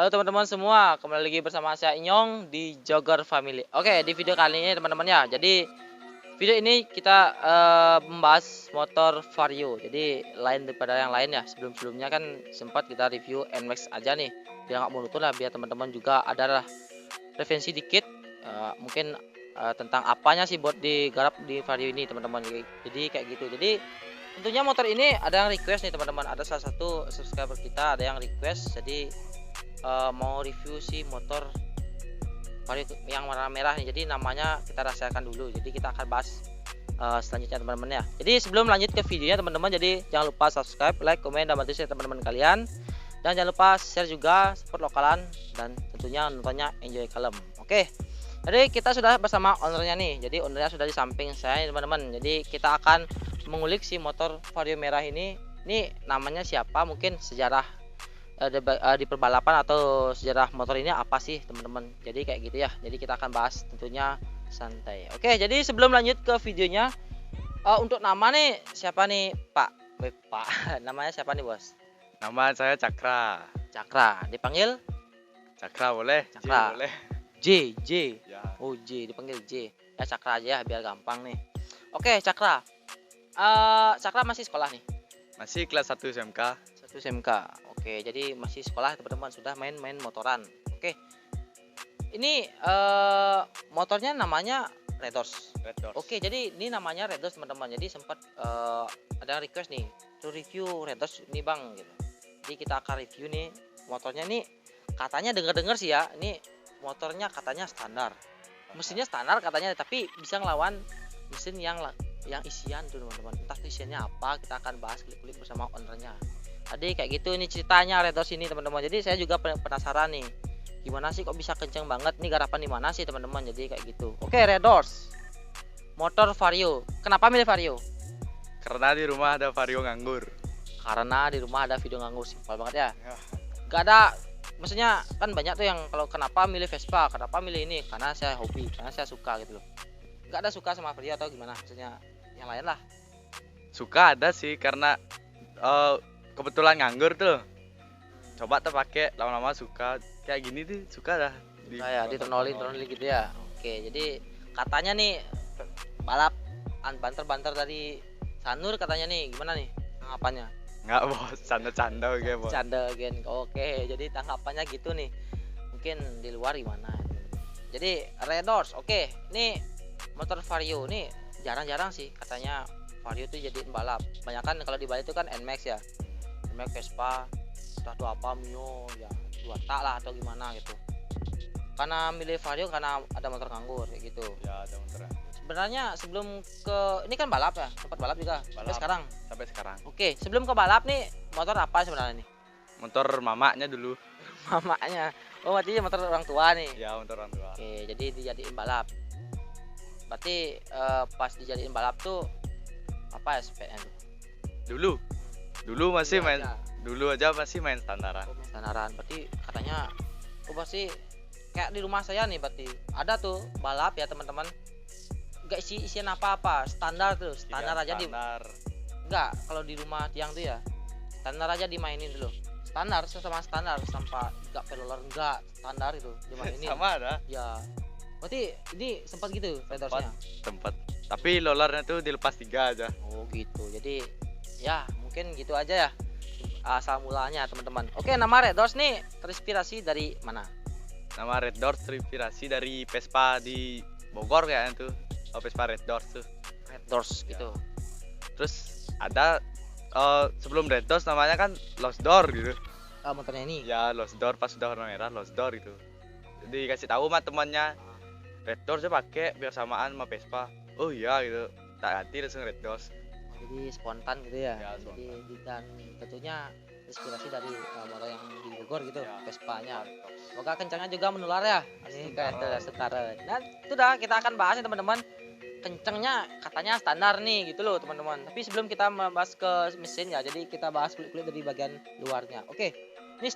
Halo teman-teman semua, kembali lagi bersama saya Inyong di Jogger Family. Oke, di video kali ini teman-teman ya. Jadi video ini kita membahas motor Vario. Jadi lain daripada yang lain ya. Sebelum-sebelumnya kan sempat kita review NMAX aja nih. Biar nggak monoton lah, biar teman-teman juga ada lah referensi dikit. Mungkin tentang apanya sih buat digarap di Vario ini teman-teman. Jadi kayak gitu. Jadi tentunya motor ini ada yang request nih teman-teman. Ada salah satu subscriber kita ada yang request. Jadi mau review si motor Vario yang warna merah nih. Jadi namanya kita rahasiakan dulu. Jadi kita akan bahas selanjutnya teman-teman ya. Jadi sebelum lanjut ke videonya teman-teman, jadi jangan lupa subscribe, like, komen, dan bantu share teman-teman kalian. Dan jangan lupa share juga, support lokalan, dan tentunya nontonnya enjoy kalem. Oke. Jadi kita sudah bersama ownernya nih. Jadi ownernya sudah di samping saya teman-teman. Jadi kita akan mengulik si motor Vario merah ini. Ini namanya siapa? Mungkin sejarah di perbalapan atau sejarah motor ini apa sih teman-teman. Jadi kayak gitu ya. Jadi kita akan bahas tentunya santai. Oke, jadi sebelum lanjut ke videonya, untuk nama nih siapa nih Pak? Pak namanya siapa nih bos? Nama saya Cakra. Cakra, dipanggil Cakra boleh? Cakra. J boleh. J. Ya. Oh J, dipanggil J. Ya Cakra aja ya biar gampang nih. Oke Cakra. Cakra masih sekolah nih. Masih kelas 1 SMK. 1 SMK. Oke, jadi masih sekolah teman-teman, sudah main-main motoran. Oke. Ini motornya namanya Red Doors. Red Doors. Oke, jadi ini namanya Red Doors teman-teman. Jadi sempat ada yang request nih to review Red Doors ini Bang gitu. Jadi kita akan review nih motornya nih. Katanya dengar-dengar sih ya, ini motornya katanya standar. Mesinnya standar katanya, tapi bisa ngelawan mesin yang isian tuh teman-teman. Entah tuh isiannya apa, kita akan bahas klik-klik bersama ownernya. Tadi kayak gitu ini ceritanya Red Doors ini teman-teman. Jadi saya juga penasaran nih, gimana sih kok bisa kenceng banget nih, garapan di mana sih teman-teman. Jadi kayak gitu. Oke, Red Doors motor Vario. Kenapa milih Vario? Karena di rumah ada Vario nganggur. Karena di rumah ada video nganggur. Simpel banget ya. Gak ada, maksudnya kan banyak tuh yang kalau kenapa milih Vespa, kenapa milih ini, karena saya hobi, karena saya suka gitu loh. Gak ada suka sama Vario atau gimana, maksudnya yang lain lah. Suka ada sih karena kebetulan nganggur tuh. Coba tuh pakai lama-lama suka. Kayak gini tuh suka dah. Kayak ditonolin gitu ya. Oke, jadi katanya nih balap banter-banter dari Sanur katanya nih, gimana nih tanggapannya? Nggak bos, canda-canda kayak bos. Canda gen. Oke, jadi tanggapannya gitu nih. Mungkin di luar gimana? Jadi Red Doors, oke. Ini motor Vario nih jarang-jarang sih katanya Vario tuh jadiin balap. Banyakan kalau di Bali itu kan NMAX ya. NMAX Vespa, entah itu apa Mio ya, 2 tak lah atau gimana gitu. Karena milih Vario karena ada motor nganggur kayak gitu. Ya ada motor. Sebenarnya sebelum ke ini kan balap ya, sempat balap juga sampai sekarang. Sampai sekarang. Oke, sebelum ke balap nih motor apa sebenarnya nih? Motor mamanya dulu. Mamanya. Oh, berarti motor orang tua nih. Ya motor orang tua. Oke, jadi dijadiin balap. Berarti pas dijadiin balap tuh apa SPN tuh? Dulu masih Dulu main. aja. Dulu aja masih main standaran. Standaran. Berarti katanya pasti kayak di rumah saya nih, berarti ada tuh balap ya teman-teman. Enggak isian apa-apa, standar tuh, standar Iya, aja standar. enggak, kalau di rumah tiang tuh ya standar aja dimainin dulu. Standar sama standar, sampai enggak peloler enggak, standar itu dimainin. Sama ada. Ya. Berarti ini sempat gitu Red Doors-nya. Tempat. Tapi lolarnya tuh dilepas 3 aja. Oh gitu. Jadi ya mungkin gitu aja ya asal mulanya teman-teman. Oke, nama Red Doors nih terinspirasi dari mana? Nama Red Doors terinspirasi dari Vespa di Bogor kayaknya tuh. Oh, Vespa Red Doors tuh. Red Doors Ya. gitu. Terus ada sebelum Red Doors namanya kan Lost Door gitu. Motornya ini. Ya Lost Door pas sudah warna merah Lost Door itu. Jadi kasih tahu sama temannya Red Doors saya pakai biar samaan sama Vespa. Oh iya gitu. Tak ganti langsung Red Doors. Jadi spontan gitu ya. Ya, Jadi dan tentunya inspirasi dari motor yang di Bogor gitu, Ya. Vespanya. Semoga kencangnya juga menular ya. Ini kayak Astagfirullah. setara. Nah, itu dah kita akan bahas ya teman-teman. Kencangnya katanya standar nih gitu loh teman-teman. Tapi sebelum kita membahas ke mesin ya, jadi kita bahas kulit-kulit dari bagian luarnya. Oke. Ini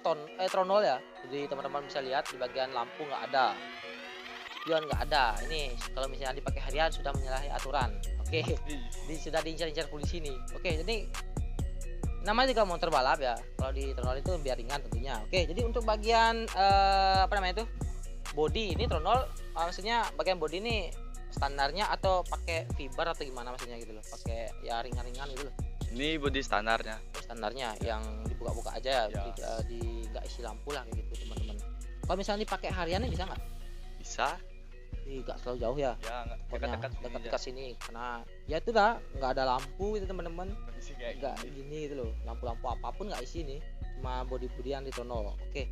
tronol ya. Jadi teman-teman bisa lihat di bagian lampu nggak ada. Spion nggak ada. Ini kalau misalnya dipakai harian sudah menyalahi aturan. Oke. Ini sudah diincar-incar polisi nih. Oke, jadi Namanya juga motor balap ya. Kalau di Tronol itu biar ringan tentunya. Oke, jadi untuk bagian apa namanya itu? Body ini Tronol maksudnya bagian body ini standarnya atau pakai fiber atau gimana maksudnya gitu loh. Pakai ya ringan-ringan gitu loh. Ini body standarnya. Standarnya yang dibuka-buka aja ya, Ya. di nggak isi lampu lah kayak gitu teman-teman. Kalau misalnya dipakai hariannya bisa nggak? Bisa. Nggak terlalu jauh ya. Ya nggak Pokoknya dekat-dekat sini dekat-dekat sini karena ya itu dah nggak ada lampu gitu teman-teman. aja. Kondisi kayak Nggak gini. gini gitu loh, lampu-lampu apapun nggak isi nih, cuma body-bodyan di Tronol. Oke,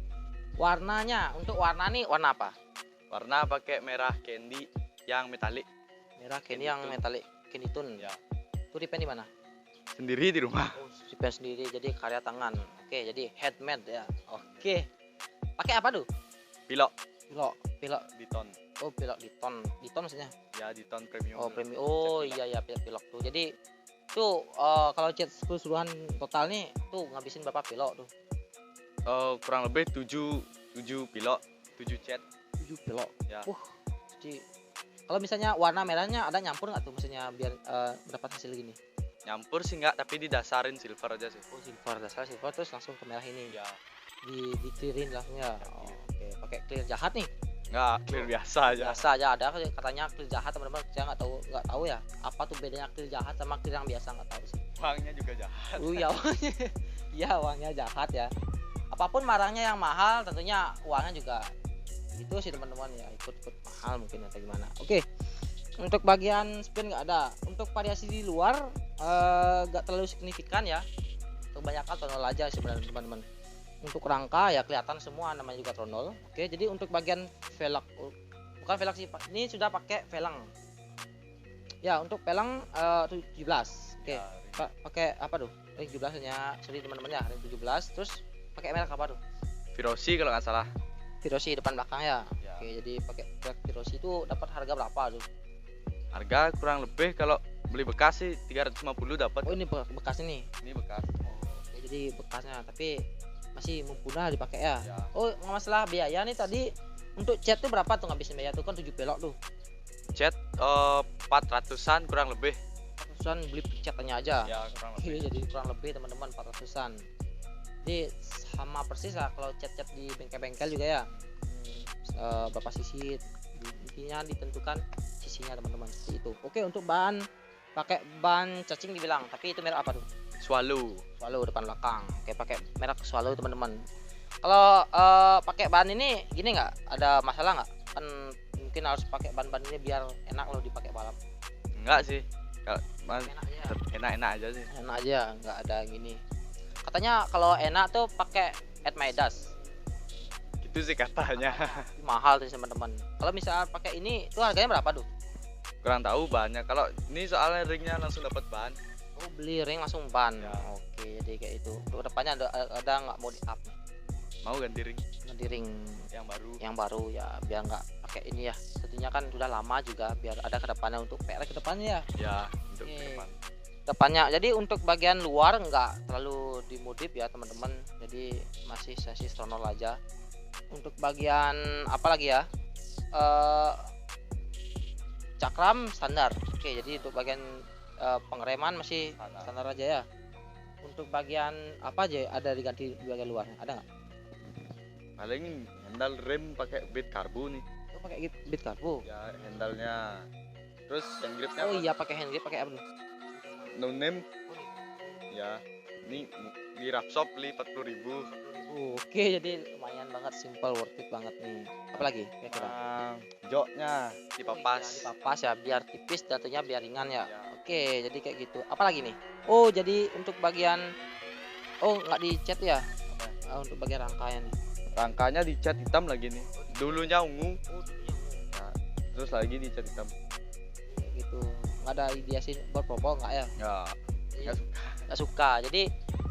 warnanya untuk warna nih warna apa? Warna pakai merah candy yang metalik. Merah kini yang Kenitun. metalik Kenitun. Ya. Itu repaint di mana? Sendiri di rumah. Oh, repaint sendiri jadi karya tangan. Oke, jadi handmade ya. Oke. Pakai apa tuh? Pilok Pilok di ton. oh pilok di ton maksudnya. Ya di ton premium. Oh tuh. premium. Oh Set pilok. iya pilok tuh. Jadi tuh kalau cat keseluruhan total nih tuh ngabisin berapa pilok tuh? Kurang lebih 7 pilok, 7 cat. 7 pilok. Ya. Jadi kalau misalnya warna merahnya ada nyampur nggak tuh maksudnya biar mendapat hasil gini? Nyampur sih enggak, tapi didasarin silver aja sih. Oh silver, dasar silver terus langsung ke merah ini. Ya. Di clearin langsung ya. Oh, oke, pakai clear jahat nih. Enggak, clear biasa aja. Biasa aja ada katanya clear jahat teman-teman. Saya nggak tahu ya. Apa tuh bedanya clear jahat sama clear yang biasa nggak tahu sih. Uangnya juga jahat. Ya uangnya, ya uangnya jahat ya. Apapun barangnya yang mahal tentunya uangnya juga itu sih teman-teman ya ikut mahal mungkin atau gimana. Oke. Untuk bagian spin nggak ada. Untuk variasi di luar nggak terlalu signifikan ya. Kebanyakan Tronol aja sebenarnya teman-teman. Untuk rangka ya kelihatan semua namanya juga Tronol. Oke, jadi untuk bagian velg bukan velg sih, Pak. Ini sudah pakai velang. Ya, untuk velang 17. Oke. Ya, Pakai apa tuh? Ring 17-nya. Sorry teman-teman ya, ring 17 terus pakai merek apa tuh? Virosi kalau nggak salah. Virosi depan belakang ya. Ya. Oke, jadi pakai merek Virosi itu dapat harga berapa tuh? Harga kurang lebih kalau beli bekas sih 350 dapat. Oh, ini bekas ini. Ini bekas. Oke, jadi bekasnya tapi masih mumpuna dipakai ya. Ya. Oh, nggak masalah biaya nih tadi untuk cat tuh berapa tuh ngabisin biaya tuh kan 7 pelok tuh. Cat 400-an kurang lebih. 400-an beli catnya aja. Ya, kurang Iya, lebih. jadi kurang lebih teman-teman 400-an. Jadi sama persis lah kalau cat-cat di bengkel-bengkel juga ya. Berapa sisi intinya ditentukan sisinya teman-teman seperti itu. Oke, untuk bahan pakai ban cacing dibilang, tapi itu merek apa tuh? Swallow. Swallow depan belakang. Oke, pakai merek Swallow teman-teman. Kalau pakai bahan ini gini nggak ada masalah nggak? Kan mungkin harus pakai ban-ban ini biar enak loh dipakai balap. Enggak sih. Kalau Enak aja. enak-enak aja sih. Enak aja, nggak ada gini. Katanya kalau enak tuh pakai At Midas. Gitu sih katanya. Mahal tuh teman-teman. Kalau misalnya pakai ini tuh harganya berapa tuh? Kurang tahu banyak. Kalau ini soalnya ringnya langsung dapat ban. Oh, beli ring langsung ban. Ya. Oke, jadi kayak itu. Untuk depannya ada nggak mau di up nih? Mau ganti ring Ganti ring yang baru. yang baru ya biar nggak pakai ini ya. Tentunya kan udah lama juga biar ada kedepannya untuk PR kedepannya ya. Ya, untuk Oke. ke depan. Depannya jadi untuk bagian luar nggak terlalu dimodif ya teman-teman. Jadi masih sesi Tronol aja. Untuk bagian apa lagi ya? Cakram standar. Oke, jadi untuk bagian pengereman masih standar aja ya. Untuk bagian apa aja ada diganti di bagian luar? Ada nggak? Paling handle rem pakai bead karbu nih. Oh, pakai bit karbo. Ya, handle-nya. Terus yang gripnya Oh iya, pakai hand grip, pakai apa tuh? no name. Ya, ini di Rapshop beli 40.000. Oke, jadi lumayan banget, simple, worth it banget nih. Apa lagi kira-kira? Joknya dipapas. Dipapas ya, biar tipis, datunya biar ringan ya. Ya. Oke, jadi kayak gitu. Apa lagi nih? Oh, jadi untuk bagian nggak dicat ya? Untuk bagian rangkanya nih. Rangkanya dicat hitam lagi nih. Dulunya ungu, Oh, terus lagi dicat hitam. kayak gitu. Nggak ada ideasi berpropol nggak ya? Ya, Jadi, nggak suka. nggak suka. Jadi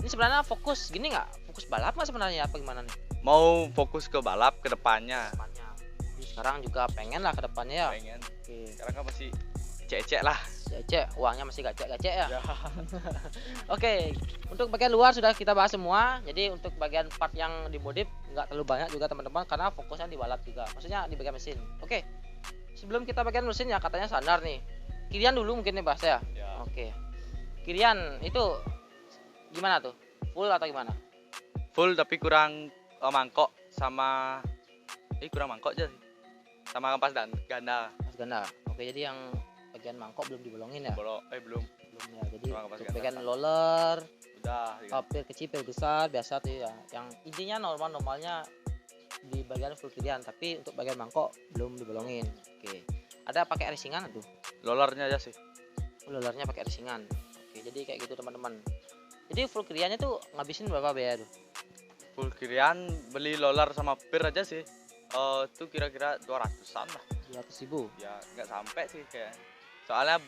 ini sebenarnya fokus gini nggak? Fokus balap nggak sebenarnya apa gimana nih? Mau fokus ke balap ke depannya. Depannya. Jadi sekarang juga pengen lah ke depannya ya. Pengen. Oke. Sekarang kan masih cek-cek lah. Cek, uangnya masih gacek-gacek ya. Ya. Oke, untuk bagian luar sudah kita bahas semua. Jadi untuk bagian part yang dimodif nggak terlalu banyak juga teman-teman karena fokusnya di balap juga. Maksudnya di bagian mesin. Oke. Sebelum kita bagian mesin ya katanya standar nih. Kirian dulu mungkin nih bahas ya. Ya. Oke. Kirian itu gimana tuh? full atau gimana? Full tapi kurang mangkok sama kurang mangkok aja sih. Sama kampas dan ganda. Mas ganda. Oke, jadi yang bagian mangkok belum dibolongin ya? Belum. Belum ya. Jadi Cuma kampas untuk ganda. bagian roller, Udah gitu. pir kecil, pir besar biasa tuh ya. Yang intinya normalnya di bagian full kirian, tapi untuk bagian mangkok belum dibolongin. Oke. Ada pakai risingan tuh. Lolernya aja sih. Rollernya pakai risingan. Oke, jadi kayak gitu teman-teman. Jadi full kiriannya tuh ngabisin berapa biaya tuh? Full kirian beli loler sama pir aja sih. Itu kira-kira 200-an lah. 200.000. Ya nggak sampai sih kayak. Soalnya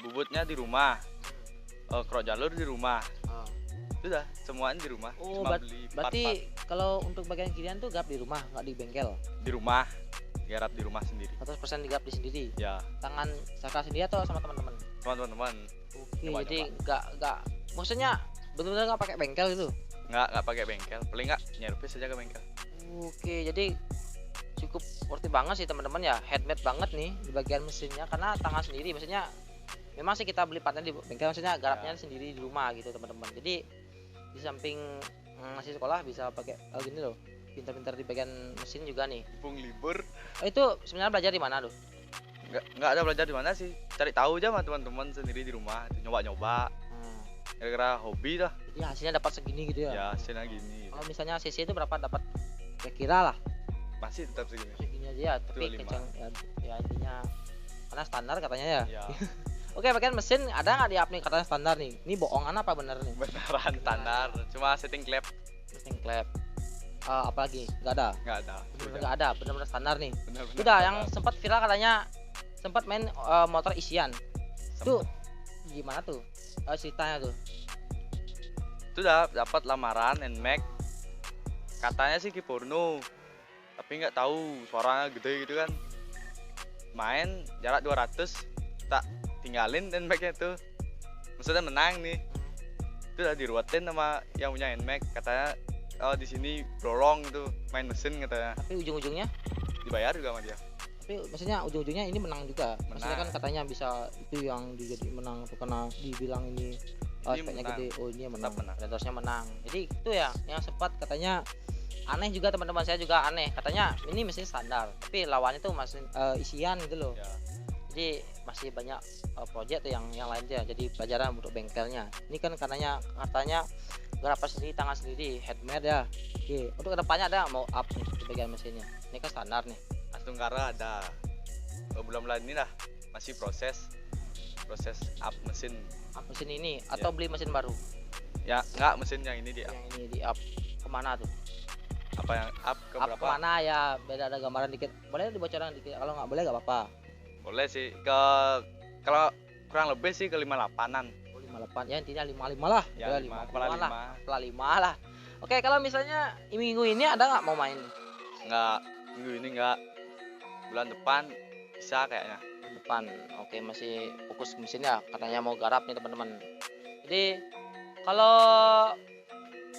bubutnya di rumah. Krok jalur di rumah. Oh. Sudah, semuanya di rumah. Oh, Cuma beli berarti part-part kalau untuk bagian kirian tuh gap di rumah, nggak di bengkel. di rumah. Garap di rumah sendiri. 100% digap di sendiri. Ya, Tangan Saka sendiri atau sama teman-teman? teman-teman. Oke, Coba, jadi nggak maksudnya benar-benar nggak pakai bengkel gitu. Nggak pakai bengkel. Paling nggak nyervis aja ke bengkel. Oke, jadi cukup worth it banget sih teman-teman ya, handmade banget nih di bagian mesinnya karena tangan sendiri. Maksudnya memang sih kita beli partnya di bengkel, maksudnya garapnya sendiri di rumah gitu teman-teman. Jadi di samping masih sekolah bisa pakai gini loh, pintar-pintar di bagian mesin juga nih. Mumpung libur. Itu sebenarnya belajar di mana tuh? Nggak ada belajar di mana sih. Cari tahu aja sama teman-teman sendiri di rumah. Nyoba-nyoba. Kira-kira hobi lah. Jadi hasilnya dapat segini gitu ya? Ya, hasilnya gini. Kalau misalnya CC itu berapa dapat? Kira-kira lah Masih tetap segini. segini aja ya, tapi 25. kencang ya intinya karena standar katanya ya. Ya, Oke, bagian mesin ada nggak di up nih katanya standar nih? Ini bohongan apa bener nih? beneran standar. Cuma setting klep Mesin klep. Apalagi nggak ada. nggak ada. Bener-bener nggak ada, bener-bener standar nih. Bener-bener Udah yang standar. sempat viral katanya sempat main motor isian. Itu gimana tuh? Ceritanya tuh. Itu udah dapat lamaran NMAX. Katanya sih ke porno. Tapi nggak tahu suaranya gede gitu kan. Main jarak 200 tak tinggalin NMAX-nya tuh. Maksudnya menang nih. Itu udah diruatin sama yang punya NMAX. Katanya di sini brolong gitu, main mesin katanya. Tapi ujung-ujungnya, Dibayar juga sama dia. tapi maksudnya ujung-ujungnya ini menang juga. Maksudnya kan Menang. katanya bisa itu yang jadi menang tuh karena dibilang ini Ini speknya menang. gede. Oh, ini yang menang. Tetap menang. Reddorsnya menang. Jadi itu ya yang sempat katanya aneh juga, teman-teman saya juga aneh. Katanya ini mesin standar, tapi lawannya tuh mesin isian gitu loh. Ya. Jadi masih banyak project tuh yang lain tuh ya. Jadi pelajaran untuk bengkelnya. Ini kan katanya garapan sendiri, tangan sendiri, handmade ya. Oke, untuk kedepannya ada nggak mau up nih di bagian mesinnya? Ini kan standar nih. Astungkara ada. Bulan-bulan ini lah masih proses up mesin. Up mesin ini atau beli mesin baru? Ya nggak, mesin yang ini dia. Yang ini di up kemana tuh? Apa yang up ke Up berapa? kemana ya? Beda ada gambaran dikit. Boleh dibocoran dikit. Kalau nggak boleh nggak apa-apa. Boleh sih kalau kurang lebih sih ke 58-an. 58 ya, intinya 55 lah. Ya, 5 kepala lah. 5. Kepala 5 lah. Oke, kalau misalnya minggu ini ada nggak mau main? Nggak, minggu ini nggak. Bulan depan bisa kayaknya. Depan. Oke, masih fokus ke mesin ya, katanya mau garap nih teman-teman. Jadi kalau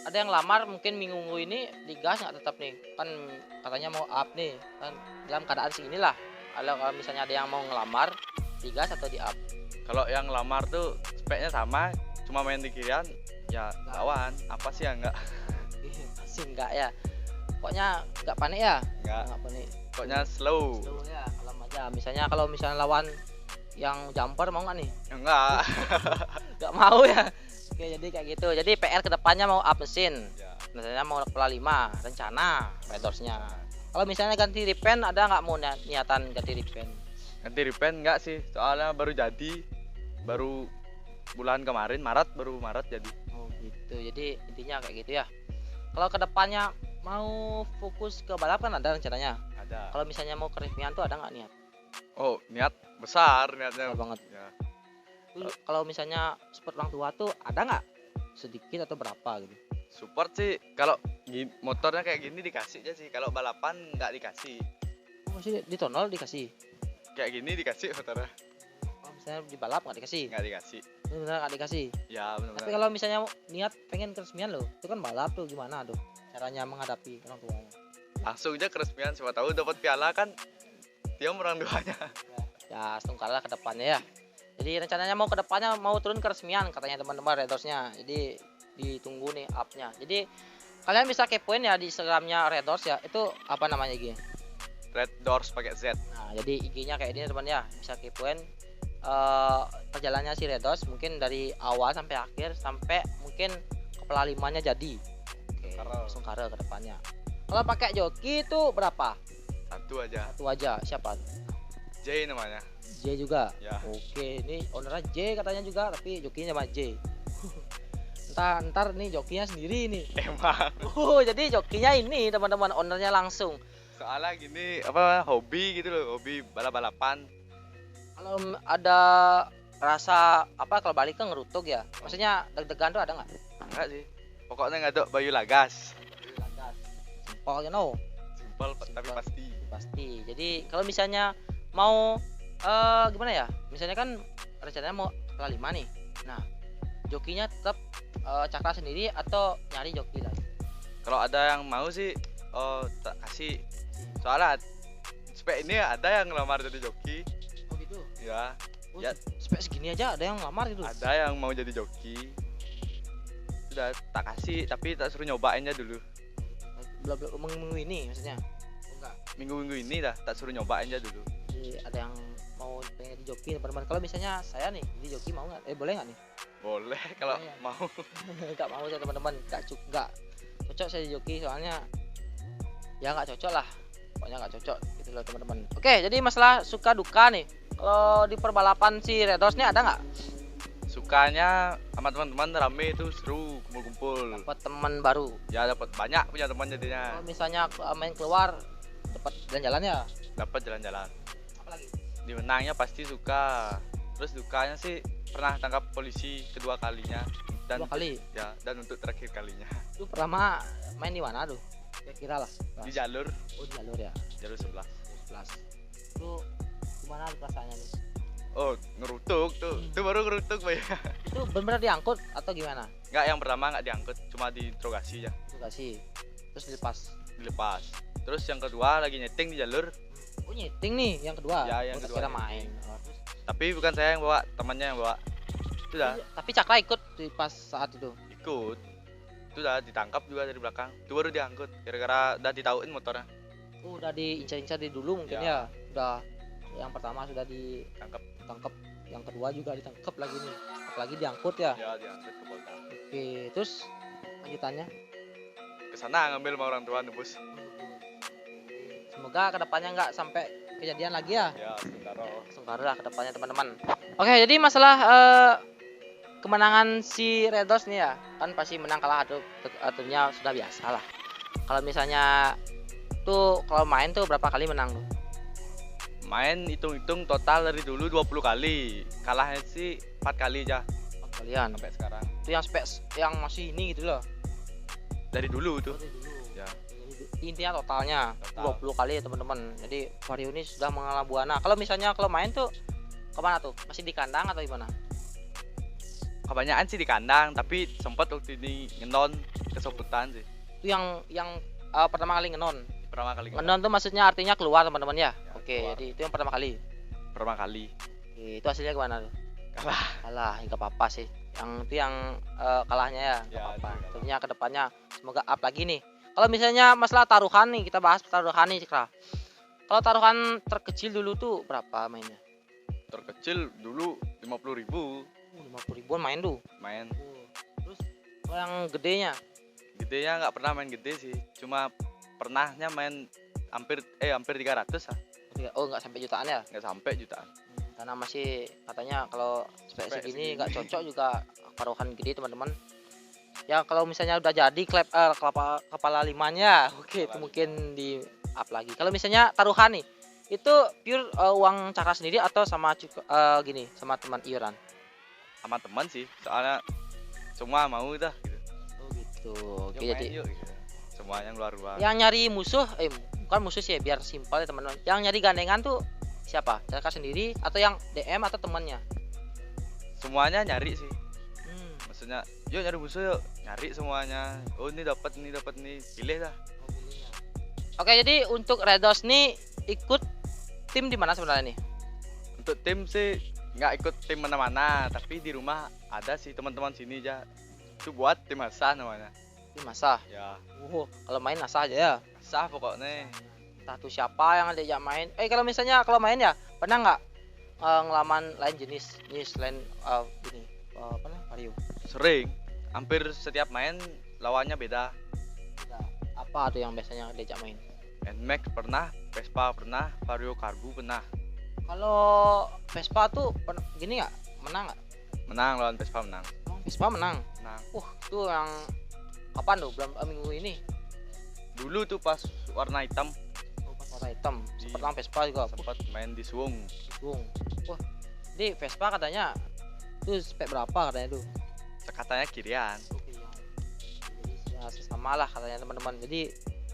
ada yang lamar mungkin minggu ini digas nggak tetap nih, kan katanya mau up nih kan dalam keadaan segini lah. Kalau misalnya ada yang mau ngelamar digas atau di up? Kalau yang lamar tuh speknya sama, cuma main di kirian, ya lawan. Apa sih yang nggak? Masih enggak ya, pokoknya nggak panik ya, Nggak. nggak panik. Pokoknya slow. Slow ya, kalem aja. Misalnya kalau lawan yang jumper mau nggak nih? Enggak. Nggak mau ya. Oke, jadi kayak gitu. Jadi PR kedepannya mau up mesin. Ya. Misalnya mau kepala 5 rencana reddorsnya. Kalau misalnya ganti repaint ada nggak mau niatan ganti repaint? Nanti repaint enggak sih, soalnya baru jadi, baru bulan kemarin Maret jadi. Oh gitu. Jadi intinya kayak gitu ya. Kalau kedepannya mau fokus ke balapan ada rencananya. Ada. Kalau misalnya mau ke resmian tuh ada nggak niat? Oh, niat besar niatnya. Besar banget. Ya. Kalau misalnya support orang tua tuh ada nggak? Sedikit atau berapa gitu? Support sih, kalau motornya kayak gini dikasih aja sih. Kalau balapan nggak dikasih. Oh, masih ditonol dikasih. Kayak gini dikasih motornya. Kalau misalnya di balap nggak dikasih. Nggak dikasih. Benar nggak dikasih. Ya Tapi benar-benar. kalau misalnya niat pengen ke resmian loh, itu kan balap tuh gimana tuh caranya menghadapi orang tuanya? Langsung aja keresmian, siapa tahu dapat piala kan. Dia orang tuanya. Ya, setengkala ke depannya ya. Jadi rencananya mau ke depannya mau turun ke resmian katanya teman-teman reddorsnya. Jadi ditunggu nih upnya. Jadi kalian bisa kepoin ya di Instagramnya Red Doors ya. Itu apa namanya IG? Red Doors pakai Z. Nah, jadi IG-nya kayak ini teman ya. Bisa kepoin perjalanannya si Red Doors mungkin dari awal sampai akhir sampai mungkin kepala limanya jadi. Oke, langsung kare ke depannya. Kalau pakai joki itu berapa? Satu aja. Satu aja. Siapa? J namanya. J juga. Ya. Oke, ini ownernya J katanya juga, tapi jokinya sama J. Ntar nih jokinya sendiri nih. Emang. Jadi jokinya ini teman-teman, ownernya langsung. Soalnya gini apa hobi gitu loh, hobi balap-balapan. Kalau ada rasa apa kalau balik ke ngerutuk ya, maksudnya deg-degan tuh ada nggak? Enggak sih. Pokoknya ngaduk Bayu Lagas. Oh, you know, Simpel tapi pasti. pasti. Jadi kalau misalnya mau gimana ya? Misalnya kan rencananya mau kepala 5 nih. Nah, jokinya tetap Cakra sendiri atau nyari joki lagi? Kalau ada yang mau sih tak kasih. Soalnya spek ini ada yang ngelamar jadi joki. Oh gitu. Ya, Oh, Ya. spek segini aja ada yang ngelamar gitu. ada yang mau jadi joki. Sudah tak kasih tapi tak suruh nyobainnya dulu. Belum minggu ini maksudnya. Oh, enggak. Minggu-minggu ini dah tak suruh nyobainnya dulu. Jadi ada yang mau pengen jadi joki teman-teman. Kalau misalnya saya nih jadi joki mau nggak? Boleh nggak nih? Boleh kalau Iya. mau. Nggak mau saya teman-teman. Nggak cocok saya jadi joki soalnya ya nggak cocok lah. Pokoknya nggak cocok gitu loh teman-teman. Oke, jadi masalah suka duka nih. Kalau di perbalapan si Red Doors nih ada nggak? Sukanya sama teman-teman rame itu seru kumpul-kumpul. Dapat teman baru. Ya dapat banyak punya teman jadinya. Kalau misalnya main keluar dapat jalan-jalan ya. Dapat jalan-jalan. Apalagi? Di menangnya pasti suka. Terus dukanya sih pernah tangkap polisi kedua kalinya dan 2 kali. ya dan untuk terakhir kalinya Itu pertama main di mana tuh? Kira-kira lah. di jalur Oh, di jalur ya. jalur sebelah. 11. Itu gimana perasaannya nih? Oh, ngerutuk tuh. Itu baru ngerutuk, Bay. Itu benar-benar diangkut atau gimana? Enggak, yang pertama enggak diangkut, cuma diinterogasi ya, Itu kasih. Terus dilepas. dilepas. Terus yang kedua lagi nyeting di jalur, Oh, nyeting nih yang kedua. Ya, yang Oh, tak kedua kira nyeting. main. Oh, terus, tapi bukan saya yang bawa, temannya yang bawa. Itu dah tapi Cakra ikut di pas saat itu. ikut. Itu dah ditangkap juga dari belakang. Itu baru diangkut gara-gara udah ditauin motornya. Oh, udah diincar-incar di dulu mungkin Ya. ya. Udah yang pertama sudah ditangkap, Tangkap. yang kedua juga ditangkap lagi nih. Apalagi diangkut ya. Ya, diangkut ke Polda. Oke, terus lanjutannya Ke sana ngambil sama orang tua nebus. semoga kedepannya nggak sampai kejadian lagi ya. Ya, sementara. Sengkara lah kedepannya teman-teman. Oke, jadi masalah kemenangan si Red Doors nih ya, kan pasti menang kalah aturnya sudah biasa lah. Kalau misalnya tuh kalau main tuh berapa kali menang tuh? Main hitung-hitung total dari dulu 20 kali. Kalahnya sih 4 kali aja Kalian sampai sekarang. itu yang yang masih ini gitu loh. Dari dulu tuh. Dari dulu. Ya. Jadi intinya totalnya Total. 20 kali ya teman-teman. Jadi Vario ini sudah mengalah buana. Kalau misalnya kalau main tuh kemana tuh? Masih di kandang atau gimana? Kebanyakan sih di kandang, tapi sempat waktu ini ngenon kesoputan sih. Itu yang pertama kali ngenon. Pertama kali Ngenon tuh maksudnya artinya keluar teman-teman ya. Ya, Oke, keluar. jadi itu yang pertama kali. Pertama kali. Oke, itu hasilnya gimana tuh? Kalah. Kalah, nggak apa-apa sih. Yang itu yang kalahnya ya, nggak Ya, apa-apa. itu kalah. Tentunya kedepannya semoga up lagi nih. Kalau misalnya masalah taruhan nih, kita bahas taruhan nih, Cikra. Kalau taruhan terkecil dulu tuh berapa mainnya? Terkecil dulu 50.000 50 ribuan main tuh. main. Terus kalau yang gedenya, Gedenya nggak pernah main gede sih. Cuma pernahnya main hampir 300 lah. oh nggak sampai jutaan ya? Nggak sampai jutaan. Karena masih katanya kalau spek Spek segini segini. nggak cocok juga taruhan gede teman-teman. Ya kalau misalnya udah jadi kepala limanya, oke itu Kepala mungkin di up lagi. Kalau misalnya taruhan nih, itu pure uang Cakra sendiri atau sama gini sama teman iuran? Sama teman sih. Soalnya semua mau dah gitu. Oh gitu. Oke, Yuk main jadi yuk, gitu. Semuanya ngeluar uang. yang nyari musuh, bukan musuh sih ya, biar simpel ya teman-teman. Yang nyari gandengan tuh siapa? Cakra sendiri atau yang DM atau temannya? Semuanya nyari sih. Hmm. Maksudnya, yuk nyari musuh yuk. Nyari semuanya. Oh, ini dapat nih. Pilih dah. Oke, jadi untuk Red Doors nih ikut tim di mana sebenarnya nih? Untuk tim sih nggak ikut tim mana-mana, tapi di rumah ada sih teman-teman sini aja. Itu buat tim asah namanya. Tim asah. Ya, Kalau main asah aja ya. asah pokoknya. Entah tuh siapa yang diajak main. Kalau misalnya kalau main ya pernah nggak ngelaman lain jenis selain ini apa namanya Vario? Sering. Hampir setiap main lawannya beda. Apa tuh yang biasanya diajak main? Nmax pernah, Vespa pernah, Vario Karbu pernah. Kalau Vespa tuh gini nggak menang nggak? Menang lawan Vespa menang. Oh, Vespa menang. Menang. Tuh yang kapan tuh? Minggu ini. Dulu tuh pas warna hitam Pas warna hitam. Di- Sempat lawan Vespa juga. sempat main di Suwung. Bung. Wah, jadi Vespa katanya tuh spek berapa katanya tuh? Katanya kirian. Jadi ya sesama lah katanya teman-teman. Jadi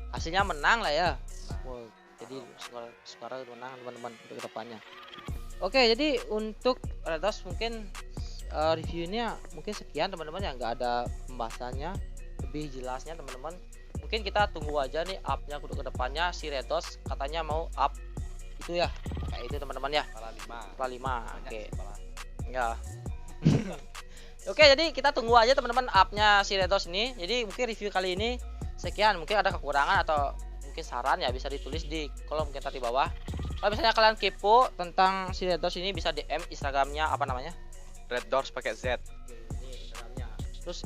hasilnya menang lah ya. Wah, jadi sekarang menang teman-teman untuk kedepannya. Oke, jadi untuk Redos mungkin reviewnya mungkin sekian teman-teman ya, nggak ada pembahasannya lebih jelasnya teman-teman. Mungkin kita tunggu aja nih upnya untuk kedepannya. Si Redos katanya mau up itu ya kayak itu teman-teman ya, Kepala 5. kepala 5. Banyak Oke kepala. ya. Oke, jadi kita tunggu aja teman-teman upnya si Redos ini. Jadi mungkin review kali ini sekian. Mungkin ada kekurangan atau mungkin saran ya bisa ditulis di kolom komentar di bawah. Kalau misalnya kalian kepo tentang si Redos ini bisa DM Instagramnya apa namanya? Red Doors pakai Z. Ini Instagramnya. Terus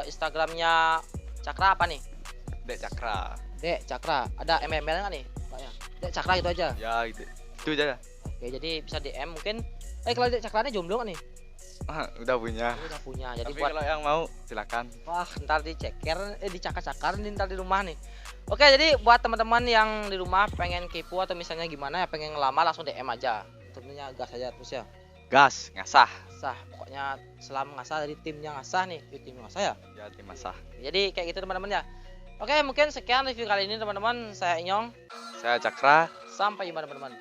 Instagramnya Cakra apa nih? Dek Cakra. Dek Cakra. Ada MML nggak nih? Mbaknya? Dek Cakra gitu aja. Ya gitu. Itu aja. Oke, jadi bisa DM mungkin. Kalau Dek Cakranya jomblo nggak nih? Udah punya. Udah punya. Jadi Tapi buat kalau yang mau silakan. wah, ntar diceker, dicakar-cakar nih ntar di rumah nih. Oke, jadi buat teman-teman yang di rumah pengen kepo atau misalnya gimana ya pengen ngelamar langsung DM aja. Tentunya gas aja terus ya. Gas, ngasah. Sah, pokoknya selama ngasah dari timnya ngasah nih, tim ngasah ya. Ya tim asah. Jadi kayak gitu teman-teman ya. Oke, mungkin sekian review kali ini teman-teman. Saya Inyong. Saya Cakra. Sampai jumpa teman-teman.